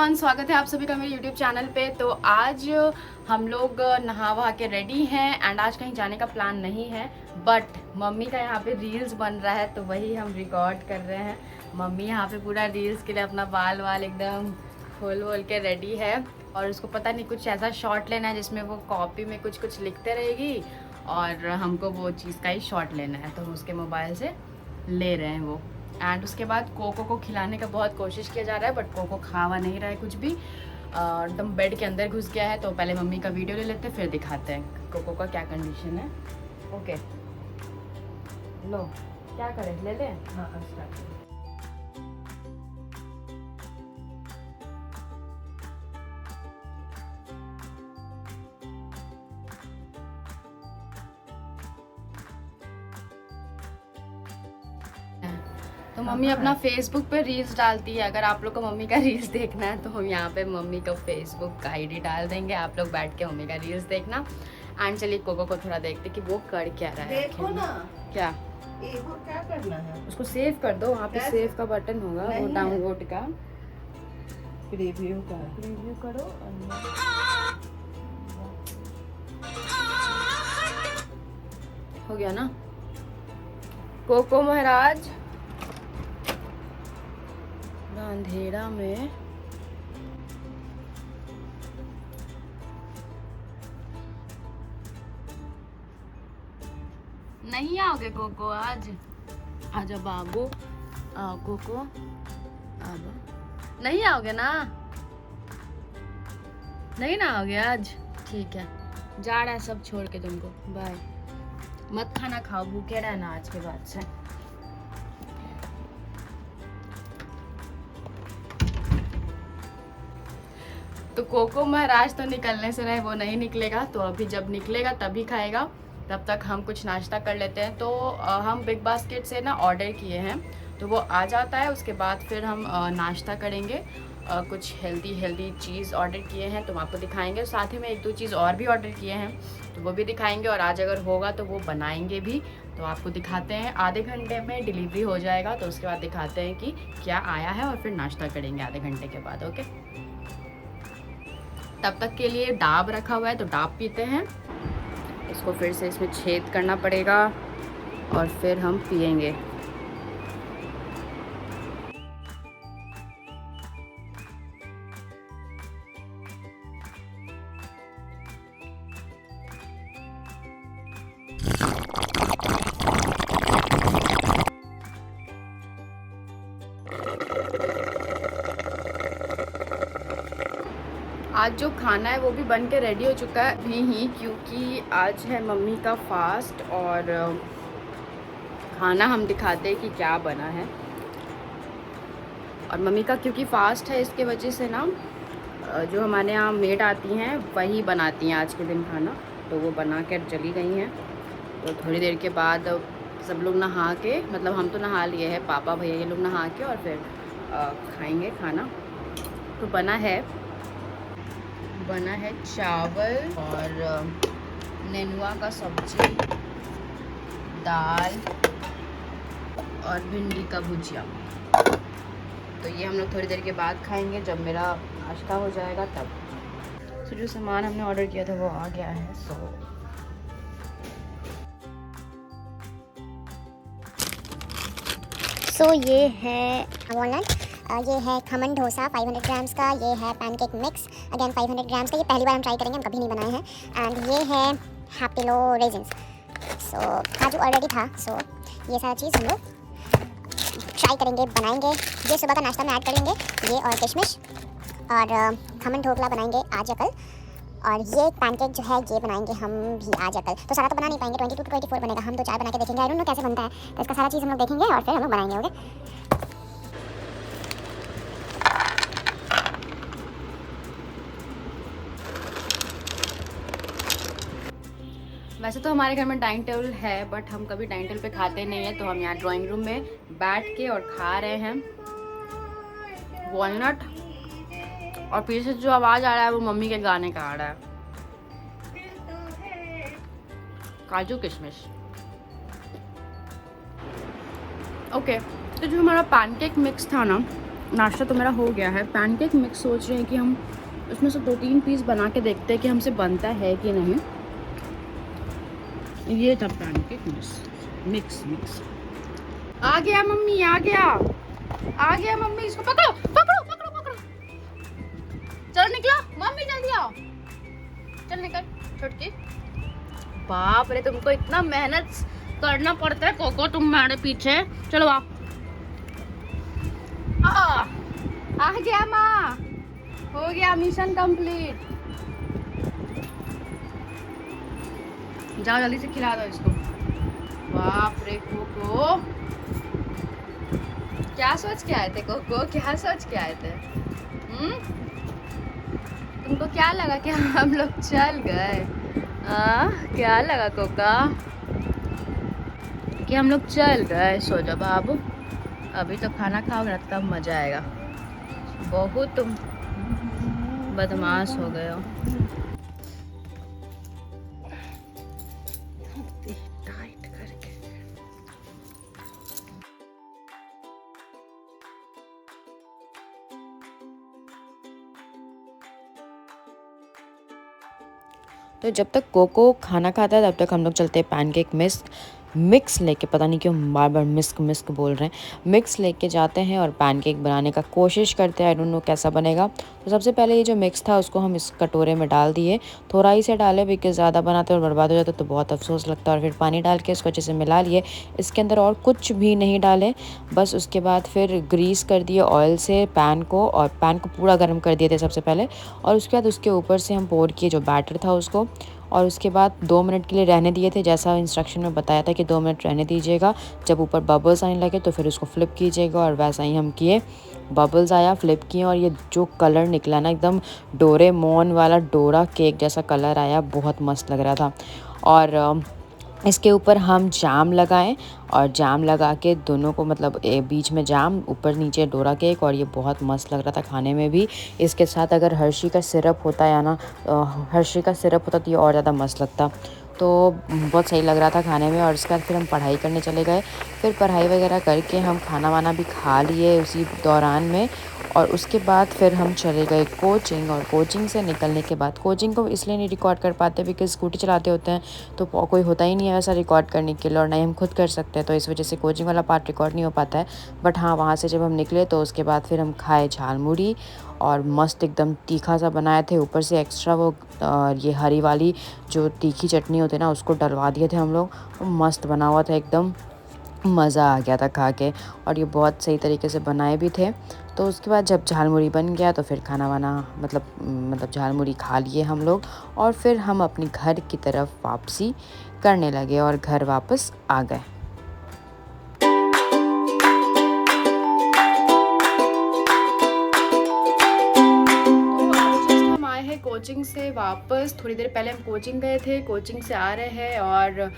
Everyone, स्वागत है आप सभी का मेरे यूट्यूब चैनल पे। तो आज हम लोग नहा वहा के रेडी हैं एंड आज कहीं जाने का प्लान नहीं है, बट मम्मी का यहाँ पे रील्स बन रहा है तो वही हम रिकॉर्ड कर रहे हैं। मम्मी यहाँ पे पूरा रील्स के लिए अपना बाल वाल एकदम खोल वोल के रेडी है और उसको पता नहीं कुछ ऐसा शॉट लेना है जिसमें वो कॉपी में कुछ कुछ लिखते रहेगी और हमको वो चीज़ का ही शॉट लेना है, तो हम उसके मोबाइल से ले रहे हैं वो। एंड उसके बाद कोको को खिलाने का बहुत कोशिश किया जा रहा है, बट कोको खावा नहीं रहा है कुछ भी, एकदम बेड के अंदर घुस गया है। तो पहले मम्मी का वीडियो ले लेते हैं, फिर दिखाते हैं कोको का क्या कंडीशन है। ओके लो, क्या करें, ले लें? हाँ स्टार्ट। तो मम्मी अपना फेसबुक पे रील्स डालती है। अगर आप लोग को मम्मी का रील्स देखना है तो हम यहाँ पे मम्मी का फेसबुक का आईडी डाल देंगे, आप लोग बैठ के मम्मी का रील्स देखना। एंड चलिए कोको को थोड़ा देखते कि वो कर क्या रहा है। देखो ना क्या वो क्या करना है, उसको सेव कर दो, वहाँ पे सेव का बटन होगा, वो डाउनलोड का प्रीव्यू का रिव्यू करो। हो गया ना कोको महाराज? अंधेरा में नहीं आओगे कोको आज? आजा बाबू, आओ कोको, आबा। नहीं आओगे ना? नहीं ना आओगे आज? ठीक है, जा रहा है सब छोड़ के तुमको, बाय। मत खाना खाओ, भूखे रहना आज के बाद से। तो कोको महाराज तो निकलने से रहे, वो नहीं निकलेगा, तो अभी जब निकलेगा तभी खाएगा। तब तक हम कुछ नाश्ता कर लेते हैं। तो हम बिग बास्केट से ना ऑर्डर किए हैं, तो वो आ जाता है, उसके बाद फिर हम नाश्ता करेंगे। कुछ हेल्दी चीज़ ऑर्डर किए हैं तो हम आपको दिखाएंगे। साथ ही में एक दो चीज़ और भी ऑर्डर किए हैं तो वो भी दिखाएंगे, और आज अगर होगा तो वो बनाएंगे भी, तो आपको दिखाते हैं। आधे घंटे में डिलीवरी हो जाएगा, तो उसके बाद दिखाते हैं कि क्या आया है और फिर नाश्ता करेंगे आधे घंटे के बाद। ओके, तब तक के लिए डाब रखा हुआ है तो डाब पीते हैं। इसको फिर से इसमें छेद करना पड़ेगा और फिर हम पिएंगे। आज जो खाना है वो भी बन के रेडी हो चुका है अभी ही, क्योंकि आज है मम्मी का फास्ट। और खाना हम दिखाते हैं कि क्या बना है। और मम्मी का क्योंकि फास्ट है, इसके वजह से ना जो हमारे यहाँ मेड आती हैं वही बनाती हैं आज के दिन खाना, तो वो बना कर चली गई हैं। तो थोड़ी देर के बाद सब लोग नहा के, मतलब हम तो नहा लिए हैं, पापा भैया ये लोग नहा के और फिर खाएंगे खाना। तो बना है चावल और नेनुआ का सब्जी, दाल और भिंडी का भुजिया। तो ये हम लोग थोड़ी देर के बाद खाएंगे, जब मेरा नाश्ता हो जाएगा तब। तो जो सामान हमने ऑर्डर किया था वो आ गया है। सो ये है वॉलनट, ये है खमन डोसा 500 ग्राम्स का, ये है पैनकेक मिक्स अगेन 500 ग्राम्स का। ये पहली बार हम ट्राई करेंगे, हम कभी नहीं बनाए हैं। एंड ये है हैप्पिलो रेजिन्स। सो काजू ऑलरेडी था, सो ये सारा चीज़ हम लोग ट्राई करेंगे, बनाएंगे। ये सुबह का नाश्ता में ऐड करेंगे, ये और किशमिश, और खमन ढोकला बनाएंगे आज या कल। और ये पैनकेक जो है ये बनाएंगे हम भी आज या कल। तो सारा तो बना नहीं पाएंगे, 22 to 24 बनेगा, हम तो 4 बना के देखेंगे। आई डोंट नो कैसे बनता है, तो इसका सारा चीज़ हम लोग देखेंगे और फिर हम लोग बनाएंगे। ओके, वैसे तो हमारे घर में डाइनिंग टेबल है, बट हम कभी डाइनिंग टेबल पे खाते नहीं हैं, तो हम यहाँ ड्राइंग रूम में बैठ के और खा रहे हैं वॉलनट। और पीछे जो आवाज़ आ रहा है वो मम्मी के गाने का आ रहा है, काजू किशमिश। ओके, तो जो हमारा पैनकेक मिक्स था ना, नाश्ता तो मेरा हो गया है। पैनकेक मिक्स सोच रहे हैं कि हम उसमें से 2-3 पीस बना के देखते हैं कि हमसे बनता है कि नहीं। ये था पैनकेक मिक्स। आ गया मम्मी, आ गया मम्मी। इसको पकड़ो। चलो निकलो मम्मी, जल्दी आओ। चल निकल छोटकी। बाप रे, तुमको इतना मेहनत करना पड़ता है कोको, तुम मेरे पीछे। चलो आ गया माँ, हो गया मिशन कंप्लीट। जाओ जल्दी से खिला दो इसको। बाप रे कोको, क्या सोच के आए थे कोको, क्या सोच के आए थे? तुमको क्या लगा कि हम लोग चल गए? क्या लगा कोका कि हम लोग चल गए? सो जाओ बाबू, अभी तो खाना खाओगे ना तब मजा आएगा। बहुत तुम बदमाश हो गए हो। टाइट करके तो जब तक कोको खाना खाता है तब तक हम लोग चलते हैं पैनकेक मिक्स लेके, पता नहीं क्यों बार बार मिस्क बोल रहे हैं। मिक्स लेके जाते हैं और पैनकेक बनाने का कोशिश करते हैं। आई डोंट नो कैसा बनेगा। तो सबसे पहले ये जो मिक्स था उसको हम इस कटोरे में डाल दिए। थोड़ा ही से डाले, बिकॉज ज़्यादा बनाते और बर्बाद हो जाता तो बहुत अफसोस लगता है। और फिर पानी डाल के इसको अच्छे से मिला लिए। इसके अंदर और कुछ भी नहीं डाले, बस उसके बाद फिर ग्रीस कर दिए ऑयल से पैन को, और पैन को पूरा गर्म कर दिए थे सबसे पहले। और उसके बाद उसके ऊपर से हम पोर किए जो बैटर था उसको, और उसके बाद 2 मिनट के लिए रहने दिए थे। जैसा इंस्ट्रक्शन में बताया था कि 2 मिनट रहने दीजिएगा। जब ऊपर बबल्स आने लगे तो फिर उसको फ्लिप कीजिएगा, और वैसा ही हम किए। बबल्स आया, फ्लिप किए, और ये जो कलर निकला ना, एकदम डोरेमोन वाला डोरा केक जैसा कलर आया, बहुत मस्त लग रहा था। और इसके ऊपर हम जाम लगाएं, और जाम लगा के दोनों को, मतलब बीच में जाम, ऊपर नीचे डोरा केक, और ये बहुत मस्त लग रहा था खाने में भी। इसके साथ अगर हर्शी का सिरप होता या ना, हर्शी का सिरप होता तो ये और ज़्यादा मस्त लगता। तो बहुत सही लग रहा था खाने में। और उसके बाद फिर हम पढ़ाई करने चले गए। फिर पढ़ाई वगैरह करके हम खाना वाना भी खा लिए उसी दौरान में। और उसके बाद फिर हम चले गए कोचिंग। और कोचिंग से निकलने के बाद, कोचिंग को इसलिए नहीं रिकॉर्ड कर पाते बिकॉज स्कूटी चलाते होते हैं तो कोई होता ही नहीं है वैसा रिकॉर्ड करने के लिए, और नहीं हम खुद कर सकते हैं, तो इस वजह से कोचिंग वाला पार्ट रिकॉर्ड नहीं हो पाता है। बट हाँ, वहाँ से जब हम निकले तो उसके बाद फिर हम खाए झालमुड़ी, और मस्त एकदम तीखा सा बनाए थे। ऊपर से एक्स्ट्रा वो ये हरी वाली जो तीखी चटनी होती है ना, उसको डलवा दिए थे हम लोग। मस्त बना हुआ था एकदम, मज़ा आ गया था खा के। और ये बहुत सही तरीके से बनाए भी थे। तो उसके बाद जब झालमुड़ी बन गया तो फिर खाना वाना मतलब झालमुड़ी खा लिए हम लोग, और फिर हम अपने घर की तरफ वापसी करने लगे और घर वापस आ गए। कोचिंग से वापस, थोड़ी देर पहले हम कोचिंग गए थे, कोचिंग से आ रहे हैं और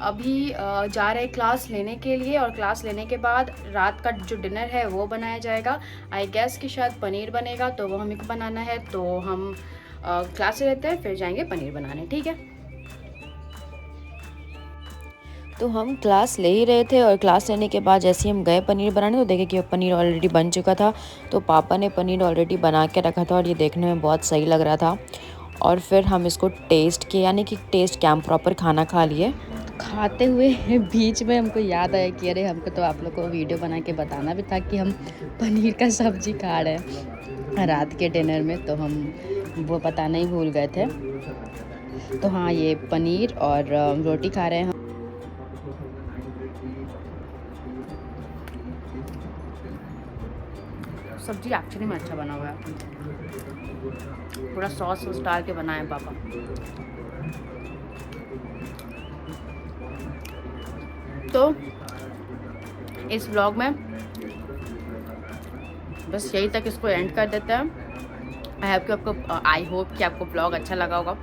अभी जा रहे हैं क्लास लेने के लिए। और क्लास लेने के बाद रात का जो डिनर है वो बनाया जाएगा। आई गेस कि शायद पनीर बनेगा, तो वो हमें को बनाना है। तो हम क्लास से लेते हैं, फिर जाएंगे पनीर बनाने, ठीक है। तो हम क्लास ले ही रहे थे, और क्लास लेने के बाद जैसे ही हम गए पनीर बनाने तो देखे कि पनीर ऑलरेडी बन चुका था। तो पापा ने पनीर ऑलरेडी बना के रखा था, और ये देखने में बहुत सही लग रहा था। और फिर हम इसको टेस्ट किए, यानी कि टेस्ट क्या, हम प्रॉपर खाना खा लिए। खाते हुए बीच में हमको याद आया कि अरे हमको तो आप लोग को वीडियो बना के बताना भी था कि हम पनीर का सब्ज़ी खा रहे हैं रात के डिनर में, तो हम वो बताना ही भूल गए थे। तो हाँ, ये पनीर और रोटी खा रहे हैं हम। सब्जी एक्चुअली में अच्छा बना हुआ है, पूरा सॉस वॉस डाल के बनाए पापा। तो इस व्लॉग में बस यही तक इसको एंड कर देते हैं। आई होप कि आपको व्लॉग अच्छा लगा होगा।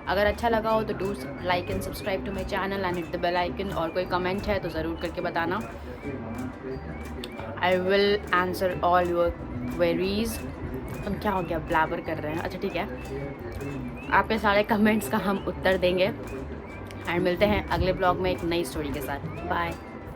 अगर अच्छा लगा हो तो do like and subscribe to my channel and hit the bell icon. और कोई कमेंट है तो ज़रूर करके बताना। I will answer all your queries. तुम क्या हो गया, ब्लैबर कर रहे हैं? अच्छा ठीक है, आपके सारे कमेंट्स का हम उत्तर देंगे। एंड मिलते हैं अगले ब्लॉग में एक नई स्टोरी के साथ। बाय।